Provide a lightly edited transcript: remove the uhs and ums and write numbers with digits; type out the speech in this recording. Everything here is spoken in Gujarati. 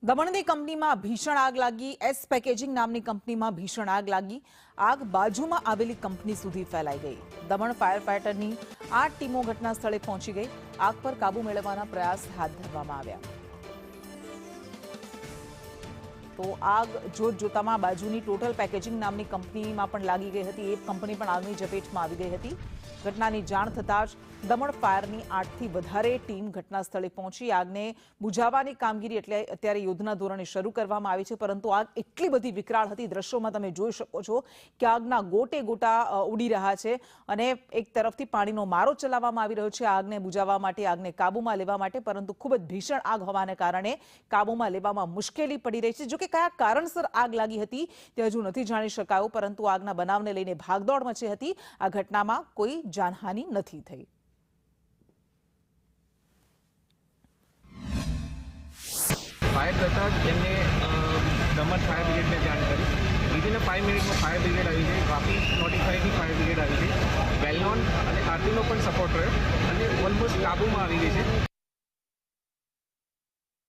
દમણની કંપનીમાં ભીષણ આગ લાગી। એસ પેકેજિંગ નામની કંપનીમાં ભીષણ આગ લાગી। આગ બાજુમાં આવેલી કંપની સુધી ફેલાઈ ગઈ। દમણ ફાયર ફાઇટરની 8 ટીમો ઘટના સ્થળે પહોંચી ગઈ। આગ પર કાબુ મેળવવાના પ્રયાસ હાથ ધરવામાં આવ્યા। તો આગ જોતજોતામાં બાજુની ટોટલ પેકેજિંગ નામની કંપનીમાં પણ લાગી ગઈ હતી। એ કંપની પણ આગની ઝપેટમાં આવી ગઈ હતી। ઘટનાની જાણ થતાં જ દમણ ફાયરની 8થી વધારે ટીમ ઘટના સ્થળે પહોંચી આગને બુઝાવવાની કામગીરી એટલે અત્યારે યુદ્ધના ધોરણે શરૂ કરવામાં આવી છે। પરંતુ આગ એટલી બધી વિકરાળ હતી, દ્રશ્યોમાં તમે જોઈ શકો છો કે આગના ગોટે ગોટા ઉડી રહ્યા છે અને એક તરફથી પાણીનો મારો ચલાવવામાં આવી રહ્યો છે આગને બુઝાવવા માટે, આગને કાબૂમાં લેવા માટે। પરંતુ ખૂબ જ ભીષણ આગ હોવાને કારણે કાબૂમાં લેવામાં મુશ્કેલી પડી રહી છે। જો કે કયા કારણસર આગ લાગી હતી તે હજુ નથી જાણી શકાયું, પરંતુ આગના બનાવને લઈને ભાગદોડ મચી હતી। આ ઘટનામાં કોઈ જાનહાનિ નથી થઈ। फायर करता एमने दमण फायर ब्रिगेड ने जान करी। विदिन 5 मिनिट में फायर ब्रिगेड आई गई। वापी नोटिफाई थी फायर ब्रिगेड आई गई। वेलनोन और आरती नो पण सपोर्ट रह्यो અને ઓલમોસ્ટ કાબૂમાં આવી ગઈ છે।